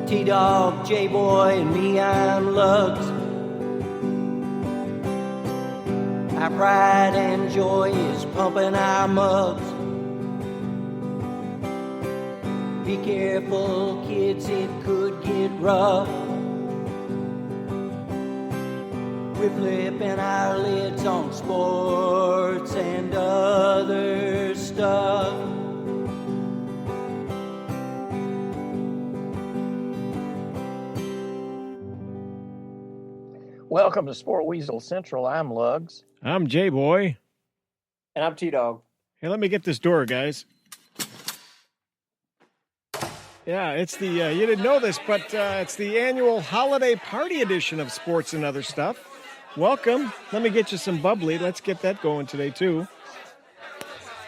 T-Dog, J-Boy, and me, I'm Lugs. Our pride and joy is pumping our mugs. Be careful, kids, it could get rough. We're flipping our lids on sports and other stuff. Welcome to Sport Weasel Central. I'm Lugs. I'm J-Boy. And I'm T-Dog. Hey, let me get this door, guys. Yeah, it's the, you didn't know this, but it's the annual holiday party edition of Sports and Other Stuff. Welcome. Let me get you some bubbly. Let's get that going today, too.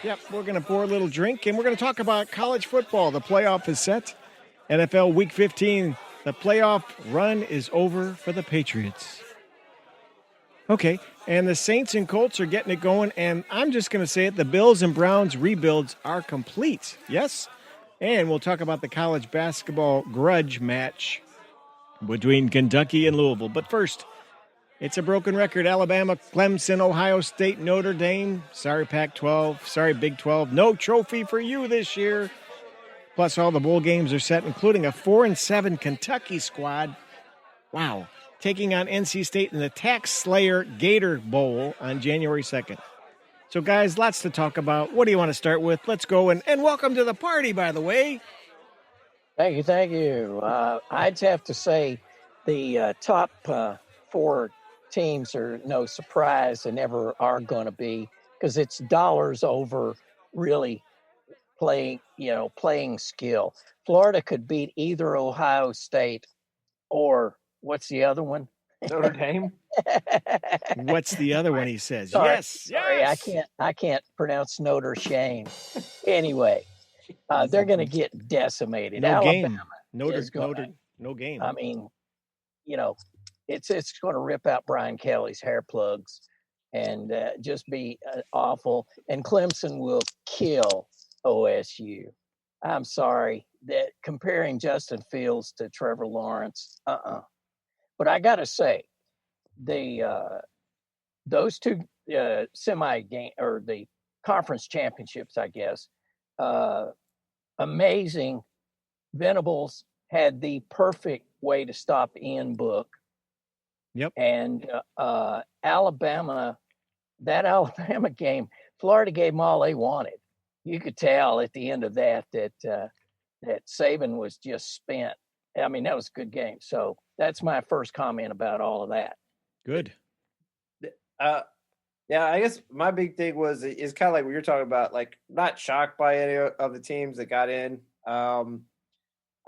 Yep, we're going to pour a little drink, and we're going to talk about college football. The playoff is set. NFL Week 15. The playoff run is over for the Patriots. Okay, and the Saints and Colts are getting it going, and I'm just going to say it, the Bills and Browns rebuilds are complete, yes? And we'll talk about the college basketball grudge match between Kentucky and Louisville. But first, it's a broken record. Alabama, Clemson, Ohio State, Notre Dame. Sorry, Pac-12. Sorry, Big 12. No trophy for you this year. Plus, all the bowl games are set, including a 4-7 Kentucky squad. Wow. Taking on NC State in the Tax Slayer Gator Bowl on January 2nd. So, guys, lots to talk about. What do you want to start with? Let's go, and welcome to the party, by the way. Thank you. I'd have to say the top four teams are no surprise and never are going to be, because it's dollars over really playing skill. Florida could beat either Ohio State or what's the other one? Notre Dame. What's the other one, he says? Sorry, I can't pronounce Notre Shame. Anyway, they're going to get decimated. No Alabama game. No game. I mean, it's going to rip out Brian Kelly's hair plugs and just be awful. And Clemson will kill OSU. I'm sorry that comparing Justin Fields to Trevor Lawrence, But I got to say, those two semi-game or the conference championships, I guess, amazing. Venables had the perfect way to stop Ian Book. Yep. And Alabama game, Florida gave them all they wanted. You could tell at the end of that Saban was just spent. I mean, that was a good game. So that's my first comment about all of that. Good. Yeah, I guess my big thing is kind of like what you're talking about, like not shocked by any of the teams that got in. I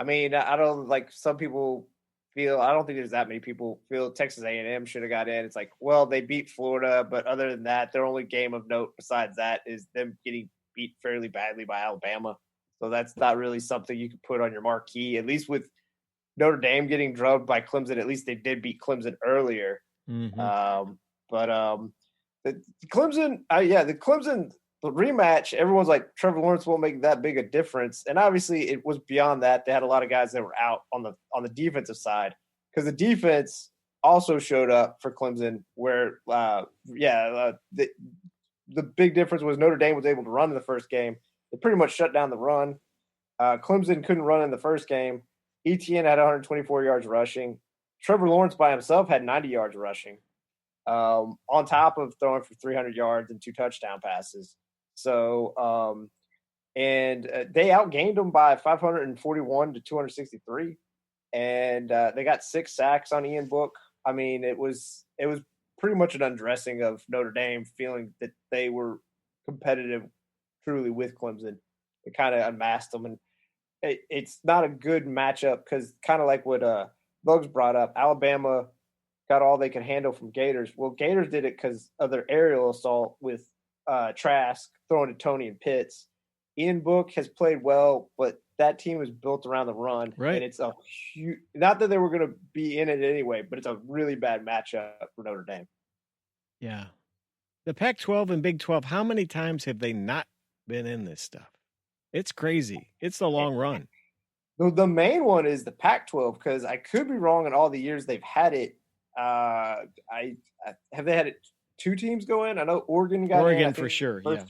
mean, I don't like some people feel, I don't think there's that many people feel Texas A&M should have got in. It's like, well, they beat Florida, but other than that, their only game of note besides that is them getting beat fairly badly by Alabama. So that's not really something you could put on your marquee, at least with Notre Dame getting drubbed by Clemson. At least they did beat Clemson earlier. Mm-hmm. The Clemson, the rematch, everyone's like, Trevor Lawrence won't make that big a difference. And obviously it was beyond that. They had a lot of guys that were out on the defensive side, because the defense also showed up for Clemson where, the big difference was Notre Dame was able to run in the first game. They pretty much shut down the run. Clemson couldn't run in the first game. Etienne had 124 yards rushing. Trevor Lawrence by himself had 90 yards rushing, on top of throwing for 300 yards and 2 touchdown passes. So, they outgained them by 541 to 263, and they got 6 sacks on Ian Book. I mean, it was pretty much an undressing of Notre Dame, feeling that they were competitive truly with Clemson. It kind of unmasked them, and it's not a good matchup because kind of like what Bugs brought up, Alabama got all they could handle from Gators. Well, Gators did it because of their aerial assault with Trask throwing to Tony and Pitts. Ian Book has played well, but that team is built around the run. Right. And it's a huge – not that they were going to be in it anyway, but it's a really bad matchup for Notre Dame. Yeah. The Pac-12 and Big 12, how many times have they not been in this stuff? It's crazy. It's the long run. The main one is the Pac-12 because I could be wrong in all the years they've had it. Have they had it 2 teams go in? I know Oregon got in. Oregon for sure, yeah.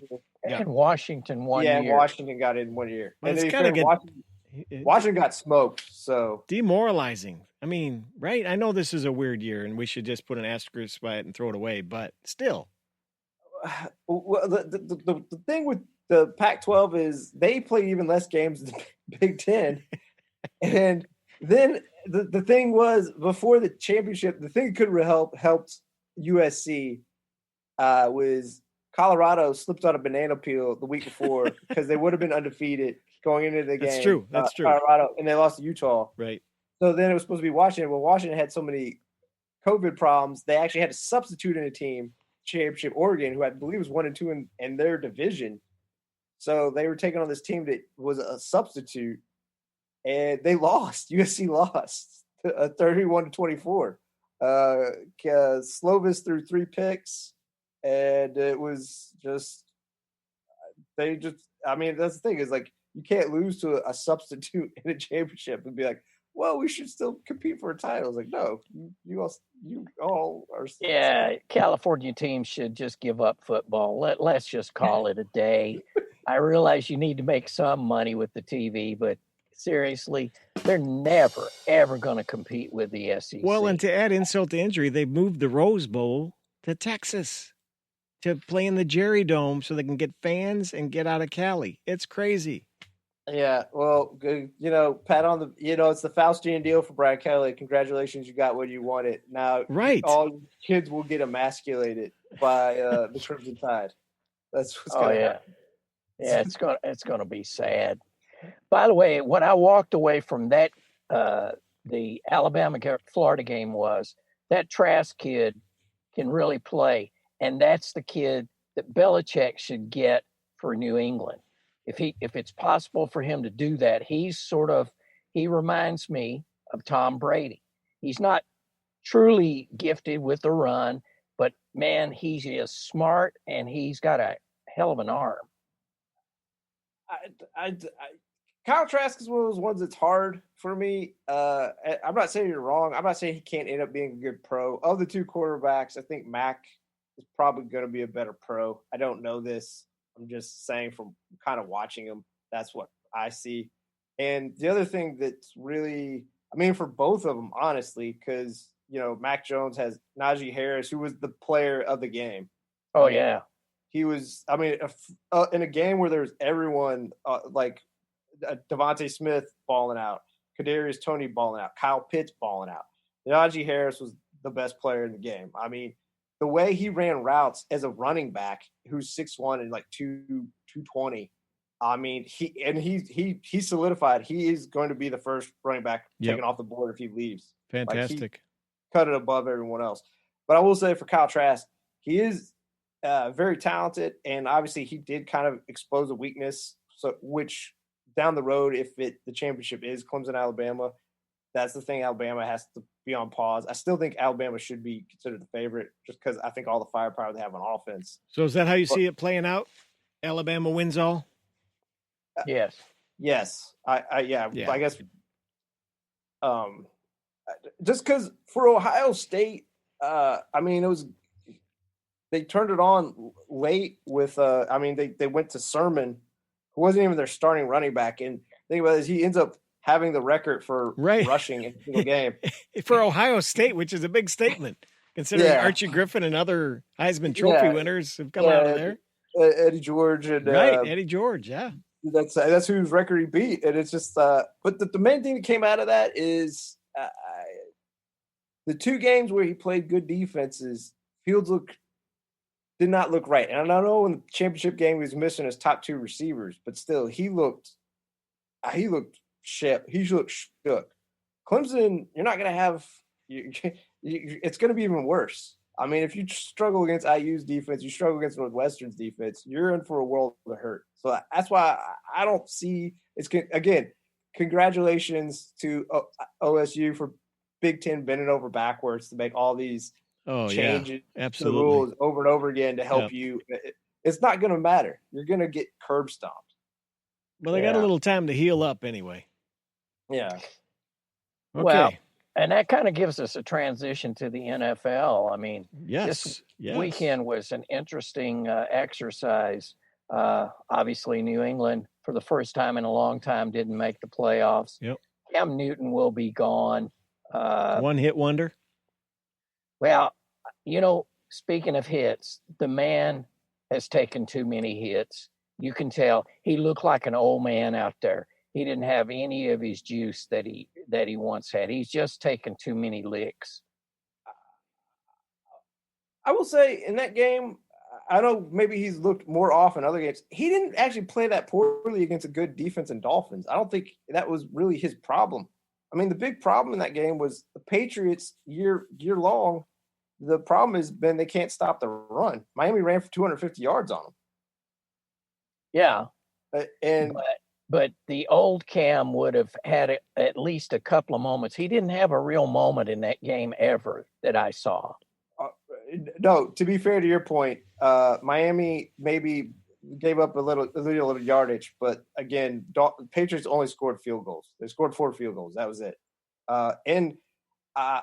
Yeah. And Washington one Yeah, year. Washington got in 1 year. But And it's then gotta get Washington got smoked. So demoralizing. I mean, right? I know this is a weird year, and we should just put an asterisk by it and throw it away. But still, well, the thing with the Pac-12 is they play even less games than the Big Ten. And then the thing was before the championship, the thing that could have helped USC was Colorado slipped on a banana peel the week before because they would have been undefeated going into the game. That's true. That's true. Colorado, and they lost to Utah. Right. So then it was supposed to be Washington. Well, Washington had so many COVID problems, they actually had to substitute in a team, championship Oregon, who I believe was 1-2 in their division. So they were taking on this team that was a substitute, and they lost. USC lost 31-24. Slovis threw 3 picks, and it was just I mean, that's the thing is like you can't lose to a substitute in a championship and be like, well, we should still compete for a title. It's like, no, you all are. Yeah, California teams should just give up football. Let's just call it a day. I realize you need to make some money with the TV, but seriously, they're never, ever going to compete with the SEC. Well, and to add insult to injury, they moved the Rose Bowl to Texas to play in the Jerry Dome so they can get fans and get out of Cali. It's crazy. Yeah, well, good. Pat on the, it's the Faustian deal for Brad Kelly. Congratulations, you got what you wanted. Now, right, all kids will get emasculated by the Crimson Tide. That's what's going to happen. Yeah, it's gonna be sad. By the way, when I walked away from that, the Alabama-Florida game was that Trask kid can really play, and that's the kid that Belichick should get for New England. If it's possible for him to do that, he reminds me of Tom Brady. He's not truly gifted with the run, but man, he's just smart and he's got a hell of an arm. Kyle Trask is one of those ones that's hard for me. I'm not saying you're wrong. I'm not saying he can't end up being a good pro. Of the 2 quarterbacks, I think Mac is probably going to be a better pro. I don't know this. I'm just saying from kind of watching him, that's what I see. And the other thing that's really, for both of them, honestly, because, Mac Jones has Najee Harris, who was the player of the game. Oh, yeah. He was, in a game where there's everyone like Devontae Smith balling out, Kadarius Toney balling out, Kyle Pitts balling out. Najee Harris was the best player in the game. The way he ran routes as a running back who's 6'1" and like 220, he solidified he is going to be the first running back taken off the board if he leaves. Fantastic. Like, he cut it above everyone else. But I will say for Kyle Trask, he is very talented, and obviously he did kind of expose a weakness. So, which down the road, if the championship is Clemson, Alabama, that's the thing. Alabama has to be on pause. I still think Alabama should be considered the favorite, just because I think all the firepower they have on offense. So, is that how you see it playing out? Alabama wins all. Yes. Yes. I guess. Just because for Ohio State, it was. They turned it on late with, they went to Sermon, who wasn't even their starting running back. And think about it, he ends up having the record for rushing in a single game. For Ohio State, which is a big statement, considering Archie Griffin and other Heisman Trophy winners have come out of there. Eddie George. And Eddie George, yeah. That's whose record he beat. And it's just, but the main thing that came out of that is the 2 games where he played good defenses, Fields did not look right. And I know in the championship game he was missing his top 2 receivers, but still he looked shit. He looked shook. Clemson, you're not going to have it's going to be even worse. If you struggle against IU's defense, you struggle against Northwestern's defense, you're in for a world of hurt. So that's why I don't see again, congratulations to OSU for Big Ten bending over backwards to make all these changes to the rules over and over again to help you. It's not going to matter. You're going to get curb stomped. Well, they got a little time to heal up anyway. Yeah. Okay. Well, and that kind of gives us a transition to the NFL. I mean, yes. weekend was an interesting exercise. Obviously, New England, for the first time in a long time, didn't make the playoffs. Yep. Cam Newton will be gone. One hit wonder. Well, speaking of hits, the man has taken too many hits. You can tell he looked like an old man out there. He didn't have any of his juice that he once had. He's just taken too many licks. I will say in that game, I know maybe he's looked more off in other games. He didn't actually play that poorly against a good defense in Dolphins. I don't think that was really his problem. I mean, the big problem in that game was the Patriots year long. The problem has been they can't stop the run. Miami ran for 250 yards on them. Yeah, and but the old Cam would have had at least a couple of moments. He didn't have a real moment in that game ever that I saw. No, to be fair to your point, Miami maybe gave up a little yardage, but again, Patriots only scored field goals. They scored 4 field goals. That was it. And I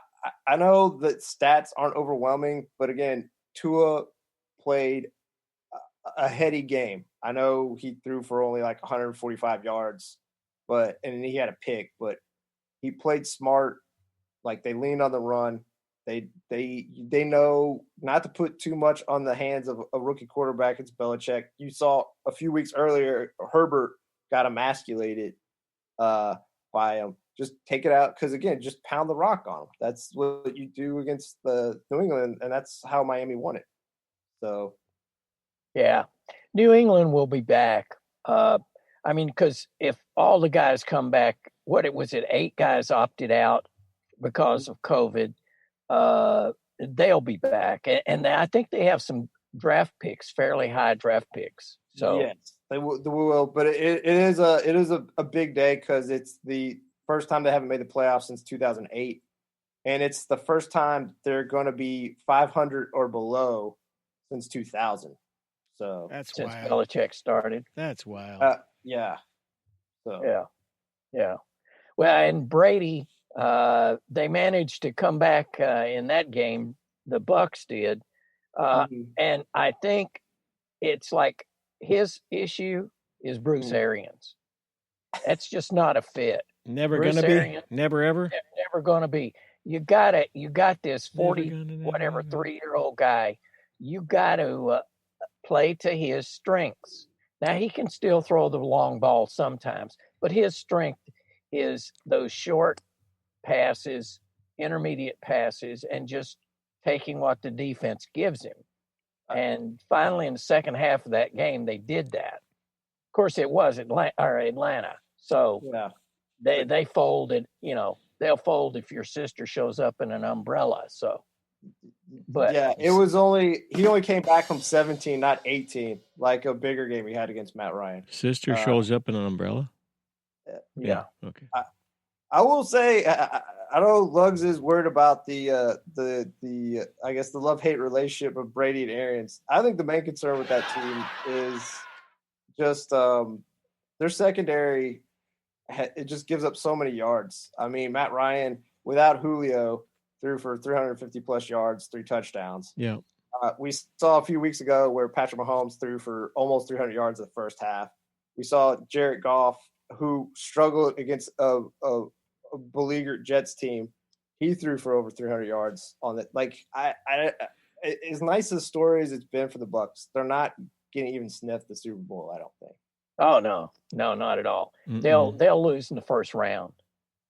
know that stats aren't overwhelming, but again, Tua played a heady game. I know he threw for only like 145 yards, and he had a pick, but he played smart. Like they leaned on the run. They know not to put too much on the hands of a rookie quarterback. It's Belichick. You saw a few weeks earlier, Herbert got emasculated by him. Just take it out because, again, just pound the rock on them. That's what you do against the New England, and that's how Miami won it. So, yeah, New England will be back. I mean, because if all the guys come back, what was it? 8 guys opted out because of COVID. They'll be back, and I think they have some draft picks, fairly high draft picks. So yes, they will. But it is a big day because it's the first time they haven't made the playoffs since 2008, and it's the first time they're going to be 500 or below since 2000. So that's since wild. Belichick started. That's wild. Yeah. So yeah. Well, and Brady. They managed to come back in that game. The Bucks did, and I think it's like his issue is Bruce Arians. That's just not a fit. Never gonna be. Never ever. Never gonna be. You got this 3-year-old guy. You got to play to his strengths. Now he can still throw the long ball sometimes, but his strength is those short passes, intermediate passes, and just taking what the defense gives him. And finally, in the second half of that game, they did that. Of course, it was Atlanta. So they folded. They'll fold if your sister shows up in an umbrella. So, but yeah, he only came back from 17, not 18, like a bigger game he had against Matt Ryan. Sister shows up in an umbrella. Yeah. Okay. I will say I know Lugs is worried about the I guess the love-hate relationship of Brady and Arians. I think the main concern with that team is just their secondary. It just gives up so many yards. I mean, Matt Ryan without Julio threw for 350 plus yards, 3 touchdowns. Yeah. We saw a few weeks ago where Patrick Mahomes threw for almost 300 yards in the first half. We saw Jared Goff, who struggled against a beleaguered Jets team. He threw for over 300 yards on it. Like as nice a story as it's been for the Bucks, they're not getting even sniff the Super Bowl. I don't think. Oh no, not at all. Mm-mm. They'll lose in the first round.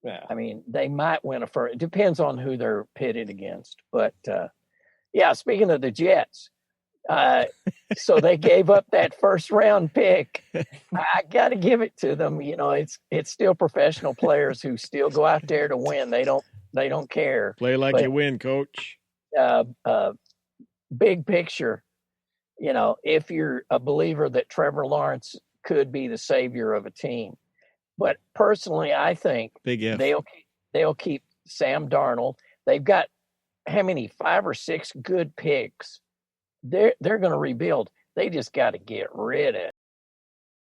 Yeah, I mean they might win a first. It depends on who they're pitted against. But speaking of the Jets, so they gave up that first round pick. I got to give it to them. It's still professional players who still go out there to win. They don't care. Play like you win, coach. Big picture, if you're a believer that Trevor Lawrence could be the savior of a team, but personally, I think they'll keep Sam Darnold. They've got how many 5 or 6 good picks. They're going to rebuild. They just got to get rid of